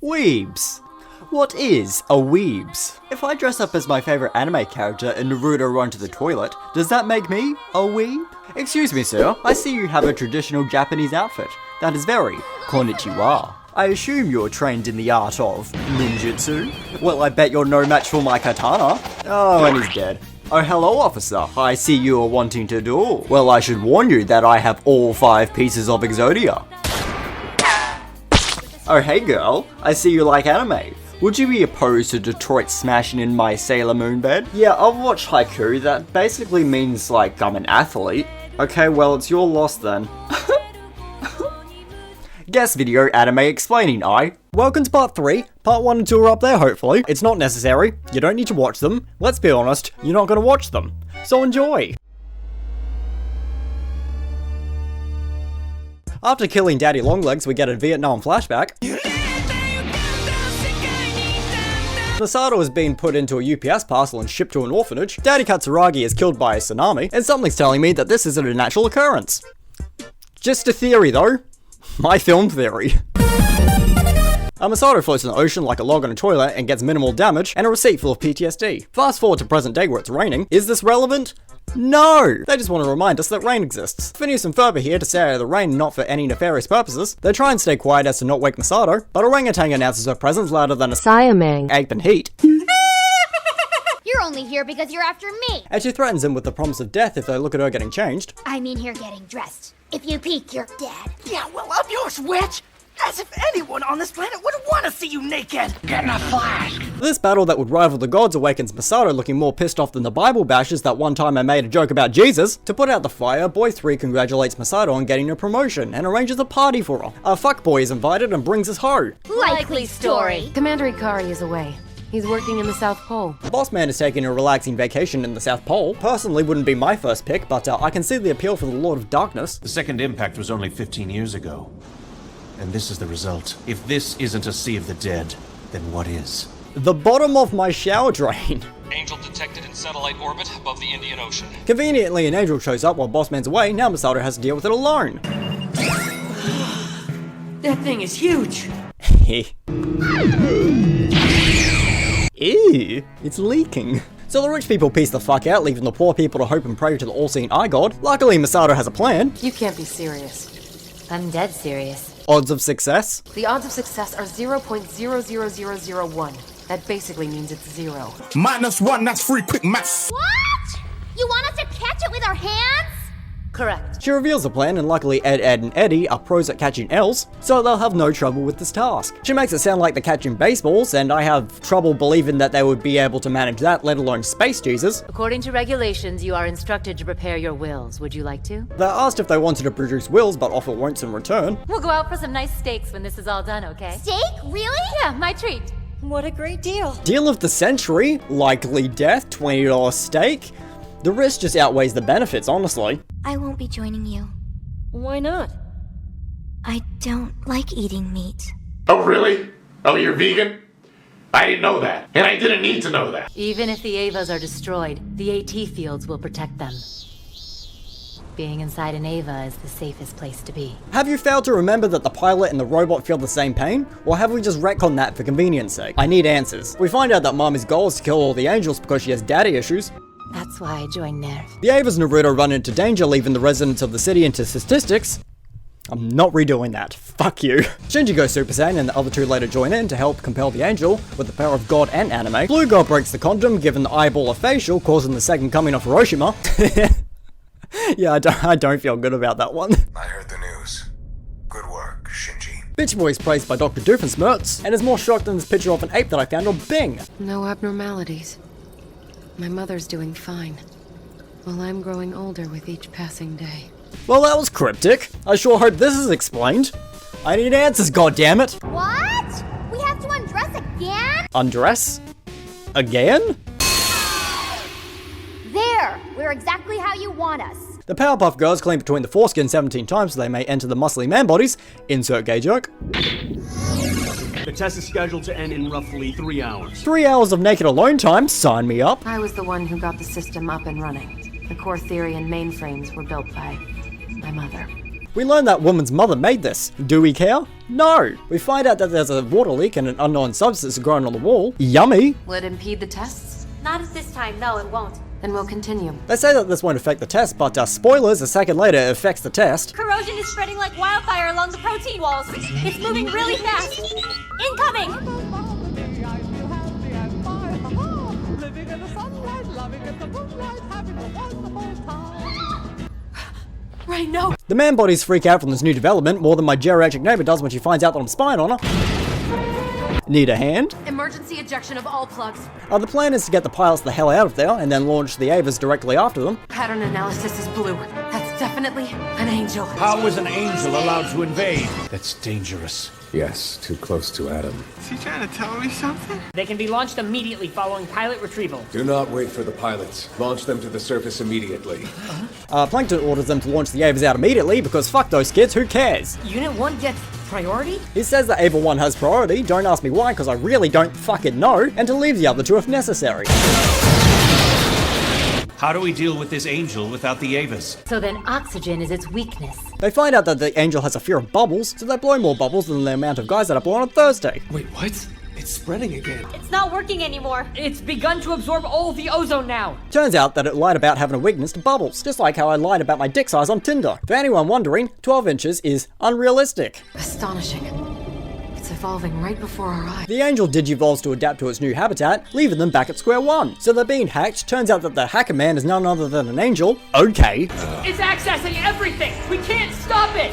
Weebs. What is a weebs? If I dress up as my favorite anime character and Naruto run to the toilet, does that make me a weeb? Excuse me sir, I see you have a traditional Japanese outfit. That is very konnichiwa. I assume you're trained in the art of ninjutsu? Well, I bet you're no match for my katana. Oh, and he's dead. Oh, hello officer, I see you are wanting to duel. Well, I should warn you that I have all 5 pieces of Exodia. Oh, hey girl, I see you like anime. Would you be opposed to Detroit smashing in my Sailor Moon bed? Yeah, I've watched Haiku, that basically means like I'm an athlete. Okay, well it's your loss then. Guest video anime explaining Welcome to part 3. Part 1 and 2 are up there hopefully. It's not necessary, you don't need to watch them. Let's be honest, you're not gonna watch them. So enjoy! After killing Daddy Longlegs, we get a Vietnam flashback. Masato is being put into a UPS parcel and shipped to an orphanage. Daddy Katsuragi is killed by a tsunami, and something's telling me that this isn't a natural occurrence. Just a theory though. My film theory. Masato floats in the ocean like a log on a toilet and gets minimal damage and a receipt full of PTSD. Fast forward to present day where it's raining. Is this relevant? No! They just want to remind us that rain exists. Phineas and Ferb are here to stay out of the rain, not for any nefarious purposes. They try and stay quiet as to not wake Masato, but orangutan announces her presence louder than a Siamang ape in heat. You're only here because you're after me! And she threatens him with the promise of death if they look at her getting changed. I mean here getting dressed. If you peek, you're dead. Yeah, well, I'm yours, witch! As if anyone on this planet would want to see you naked! Get in a flash! This battle that would rival the gods awakens Masato looking more pissed off than the Bible bashers that one time I made a joke about Jesus. To put out the fire, Boy 3 congratulates Masato on getting a promotion and arranges a party for her. A fuckboy is invited and brings us ho. Likely story. Commander Ikari is away. He's working in the South Pole. The boss man is taking a relaxing vacation in the South Pole. Personally wouldn't be my first pick, but I can see the appeal for the Lord of Darkness. The second impact was only 15 years ago. And this is the result. If this isn't a Sea of the Dead, then what is? The bottom of my shower drain. Angel detected in satellite orbit above the Indian Ocean. Conveniently, an angel shows up while boss man's away. Now Masato has to deal with it alone. That thing is huge! Ew, it's leaking. So the rich people piece the fuck out, leaving the poor people to hope and pray to the all-seeing eye god. Luckily, Masato has a plan. You can't be serious. I'm dead serious. Odds of success? The odds of success are 0.00001. That basically means it's 0. -1, that's free quick maths. What? You want us to catch it with our hands? Correct. She reveals the plan, and luckily Ed, and Eddie are pros at catching L's, so they'll have no trouble with this task. She makes it sound like they're catching baseballs, and I have trouble believing that they would be able to manage that, let alone Space Jesus. According to regulations, you are instructed to prepare your wills. Would you like to? They're asked if they wanted to produce wills, but offer won'ts in return. We'll go out for some nice steaks when this is all done, okay? Steak? Really? Yeah, my treat. What a great deal! Deal of the century? Likely death, $20 steak? The risk just outweighs the benefits, honestly. I won't be joining you. Why not? I don't like eating meat. Oh, really? Oh, you're vegan? I didn't know that. And I didn't need to know that. Even if the Avas are destroyed, the AT fields will protect them. Being inside an Ava is the safest place to be. Have you failed to remember that the pilot and the robot feel the same pain? Or have we just retconned that for convenience sake? I need answers. We find out that Mami's goal is to kill all the angels because she has daddy issues. That's why I joined Nerve. The Avas and Naruto run into danger, leaving the residents of the city into statistics. I'm not redoing that. Fuck you. Shinji goes Super Saiyan and the other two later join in to help compel the angel with the power of God and anime. Blue God breaks the condom, giving the eyeball a facial, causing the second coming of Hiroshima. Yeah, I don't feel good about that one. I heard the news. Good work, Shinji. Bitch Boy is praised by Dr. Doofenshmirtz and is more shocked than this picture of an ape that I found on Bing. No abnormalities. My mother's doing fine, while I'm growing older with each passing day. Well, that was cryptic. I sure hope this is explained. I need answers, goddammit. What? We have to undress again? Undress? Again? There! We're exactly how you want us. The Powerpuff Girls clean between the foreskin 17 times so they may enter the muscly man bodies. Insert gay joke. The test is scheduled to end in roughly 3 hours. 3 hours of naked alone time, sign me up. I was the one who got the system up and running. The core theory and mainframes were built by my mother. We learn that woman's mother made this. Do we care? No. We find out that there's a water leak and an unknown substance growing on the wall. Yummy. Will it impede the tests? Not at this time, no, it won't. Then we'll continue. They say that this won't affect the test, but spoilers, a second later it affects the test. Corrosion is spreading like wildfire along the protein walls. It's moving really fast. Incoming! Right, no. The man bodies freak out from this new development more than my geriatric neighbor does when she finds out that I'm spying on her. Need a hand? Emergency ejection of all plugs. The plan is to get the pilots the hell out of there and then launch the Avas directly after them. Pattern analysis is blue. That's definitely an angel. How was an angel allowed to invade? That's dangerous. Yes, too close to Adam. Is he trying to tell me something? They can be launched immediately following pilot retrieval. Do not wait for the pilots. Launch them to the surface immediately. Plankton orders them to launch the Avas out immediately because fuck those kids, who cares? Unit 1 gets priority? He says that Ava 1 has priority, don't ask me why because I really don't fucking know, and to leave the other two if necessary. How do we deal with this angel without the Avas? So then oxygen is its weakness. They find out that the angel has a fear of bubbles, so they blow more bubbles than the amount of guys that are blown on Thursday. Wait, what? It's spreading again. It's not working anymore. It's begun to absorb all the ozone now. Turns out that it lied about having a weakness to bubbles, just like how I lied about my dick size on Tinder. For anyone wondering, 12 inches is unrealistic. Astonishing. It's evolving right before our eyes. The angel digivolves to adapt to its new habitat, leaving them back at square one. So they're being hacked, turns out that the hacker man is none other than an angel. Okay. It's accessing everything. We can't stop it.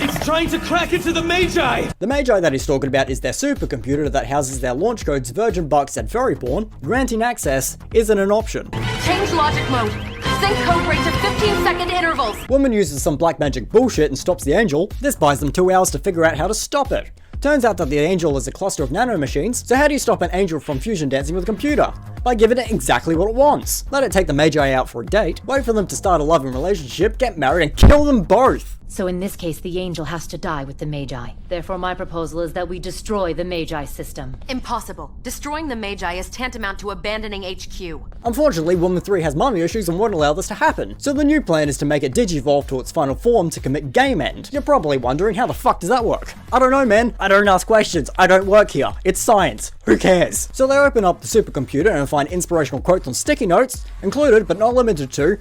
It's trying to crack into the Magi! The Magi that he's talking about is their supercomputer that houses their launch codes Virgin Bucks and Ferryborn. Granting access isn't an option. Change logic mode. Sync code rate to 15-second intervals. Woman uses some black magic bullshit and stops the angel. This buys them 2 hours to figure out how to stop it. Turns out that the angel is a cluster of nanomachines, so how do you stop an angel from fusion dancing with a computer? By giving it exactly what it wants. Let it take the Magi out for a date, wait for them to start a loving relationship, get married, and kill them both! So in this case, the angel has to die with the Magi. Therefore, my proposal is that we destroy the Magi system. Impossible. Destroying the Magi is tantamount to abandoning HQ. Unfortunately, Woman 3 has mommy issues and won't allow this to happen, so the new plan is to make it digivolve to its final form to commit game end. You're probably wondering, how the fuck does that work? I don't know, man. I don't ask questions. I don't work here. It's science. Who cares? So they open up the supercomputer and find inspirational quotes on sticky notes, included but not limited to,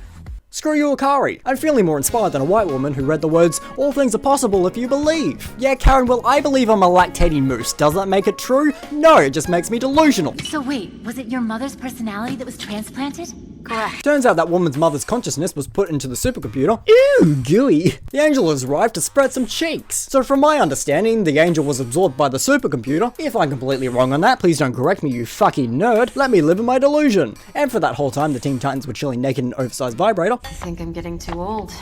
"Screw you, Akari." I'm feeling more inspired than a white woman who read the words, "All things are possible if you believe." Yeah, Karen, well, I believe I'm a lactating moose. Does that make it true? No, it just makes me delusional. So wait, was it your mother's personality that was transplanted? Correct. Turns out that woman's mother's consciousness was put into the supercomputer. Ew, gooey. The angel has arrived to spread some cheeks. So from my understanding, the angel was absorbed by the supercomputer. If I'm completely wrong on that, please don't correct me, you fucking nerd. Let me live in my delusion. And for that whole time, the Teen Titans were chilling naked in an oversized vibrator. I think I'm getting too old.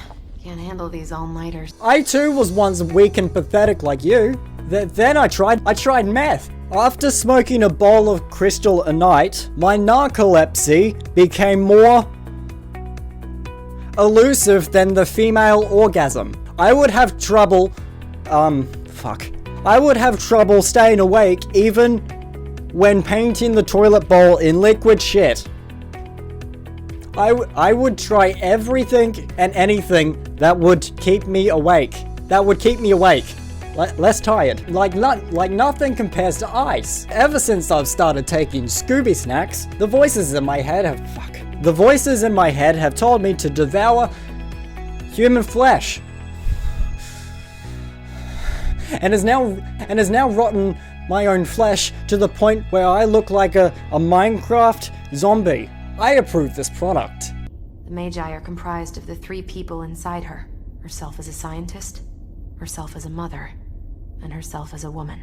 Can't handle these all-nighters. I too was once weak and pathetic like you. Then I tried meth. After smoking a bowl of crystal a night, my narcolepsy became more elusive than the female orgasm. I would have trouble, I would have trouble staying awake even when painting the toilet bowl in liquid shit. I would try everything and anything that would keep me awake. Less tired. Like nothing compares to ice. Ever since I've started taking Scooby snacks, the voices in my head have told me to devour human flesh. And has now rotten my own flesh to the point where I look like a Minecraft zombie. I approve this product. The Magi are comprised of the 3 people inside her. Herself as a scientist, herself as a mother, and herself as a woman.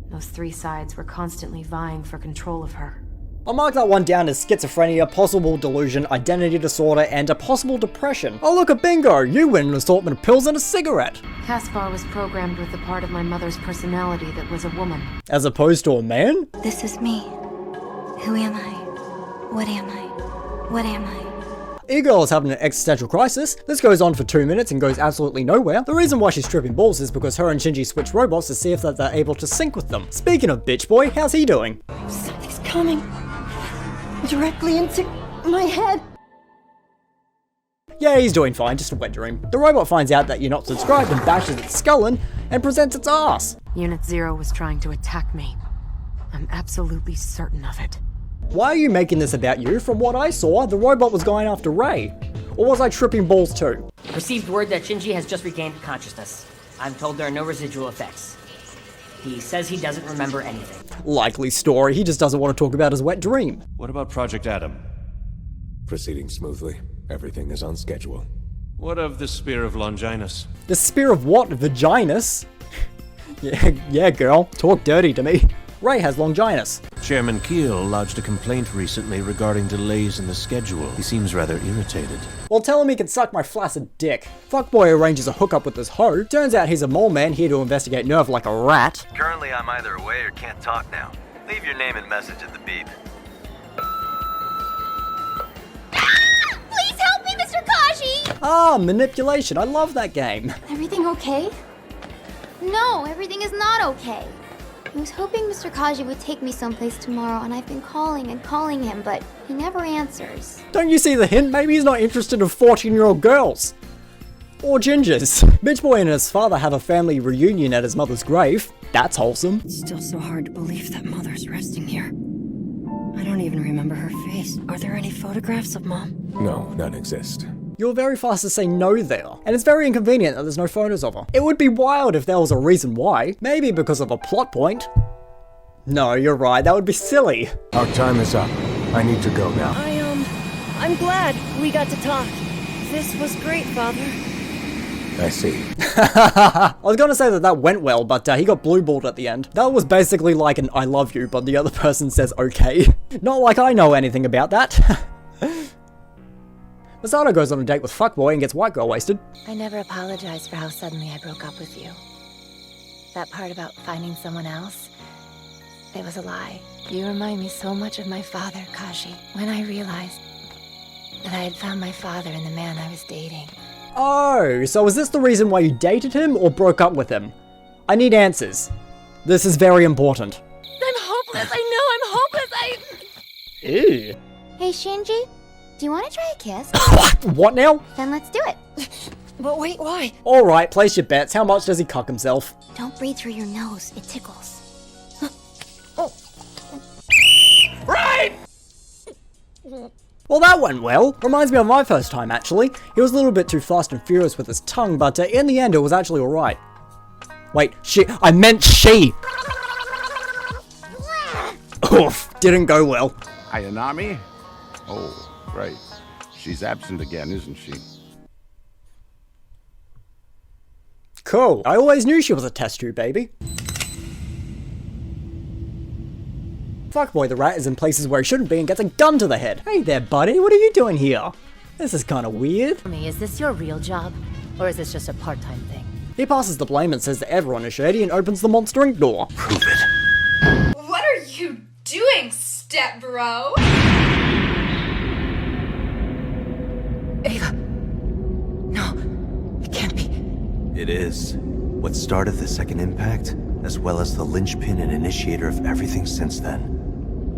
Those 3 sides were constantly vying for control of her. I'll mark that one down as schizophrenia, possible delusion, identity disorder, and a possible depression. Oh look, a bingo! You win an assortment of pills and a cigarette! Caspar was programmed with the part of my mother's personality that was a woman. As opposed to a man? This is me. Who am I? What am I? What am I? E-Girl is having an existential crisis. This goes on for 2 minutes and goes absolutely nowhere. The reason why she's tripping balls is because her and Shinji switch robots to see if they're able to sync with them. Speaking of bitch boy, how's he doing? Something's coming directly into my head. Yeah, he's doing fine, just a wet dream. The robot finds out that you're not subscribed and bashes its skull in and presents its ass. Unit 0 was trying to attack me. I'm absolutely certain of it. Why are you making this about you? From what I saw, the robot was going after Ray. Or was I tripping balls too? Received word that Shinji has just regained consciousness. I'm told there are no residual effects. He says he doesn't remember anything. Likely story, he just doesn't want to talk about his wet dream. What about Project Adam? Proceeding smoothly. Everything is on schedule. What of the Spear of Longinus? The Spear of what? Vaginas? yeah, girl, talk dirty to me. Ray has Longinus. Chairman Keel lodged a complaint recently regarding delays in the schedule. He seems rather irritated. Well, tell him he can suck my flaccid dick. Fuckboy arranges a hookup with this hoe. Turns out he's a mole man here to investigate Nerve like a rat. Currently, I'm either away or can't talk now. Leave your name and message at the beep. Please help me, Mr. Kaji! Ah, manipulation. I love that game. Everything okay? No, everything is not okay. I was hoping Mr. Kaji would take me someplace tomorrow, and I've been calling and calling him, but he never answers. Don't you see the hint? Maybe he's not interested in 14-year-old girls. Or gingers. Bitch Boy and his father have a family reunion at his mother's grave. That's wholesome. It's still so hard to believe that Mother's resting here. I don't even remember her face. Are there any photographs of Mom? No, none exist. You're very fast to say no there. And it's very inconvenient that there's no photos of her. It would be wild if there was a reason why. Maybe because of a plot point. No, you're right, that would be silly. Our time is up. I need to go now. I'm glad we got to talk. This was great, Father. I see. I was gonna say that went well, but he got blue-balled at the end. That was basically like an I love you, but the other person says okay. Not like I know anything about that. Masato goes on a date with Fuckboy and gets white girl wasted. I never apologized for how suddenly I broke up with you. That part about finding someone else, it was a lie. You remind me so much of my father, Kaji. When I realized that I had found my father in the man I was dating. Oh, so is this the reason why you dated him or broke up with him? I need answers. This is very important. I'm hopeless, I know I'm hopeless, Ew. Hey, Shinji, do you want to try a kiss? What now? Then let's do it. But wait, why? Alright, place your bets. How much does he cuck himself? Don't breathe through your nose, it tickles. Right! Well, that went well. Reminds me of my first time, actually. He was a little bit too fast and furious with his tongue, but in the end, it was actually alright. Wait, I meant she! Oof, didn't go well. Ayanami? Oh, right. She's absent again, isn't she? Cool. I always knew she was a test tube baby. Fuckboy the rat is in places where he shouldn't be and gets a gun to the head. Hey there, buddy, what are you doing here? This is kinda weird. Is this your real job? Or is this just a part-time thing? He passes the blame and says that everyone is shady and opens the Monster Inc. door. Prove it. What are you doing, step bro? Ava. No, it can't be. It is. What started the second impact, as well as the linchpin and initiator of everything since then.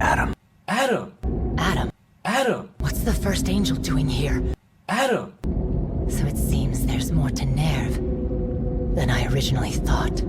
Adam. Adam! Adam. Adam! What's the first angel doing here? Adam! So it seems there's more to Nerve than I originally thought.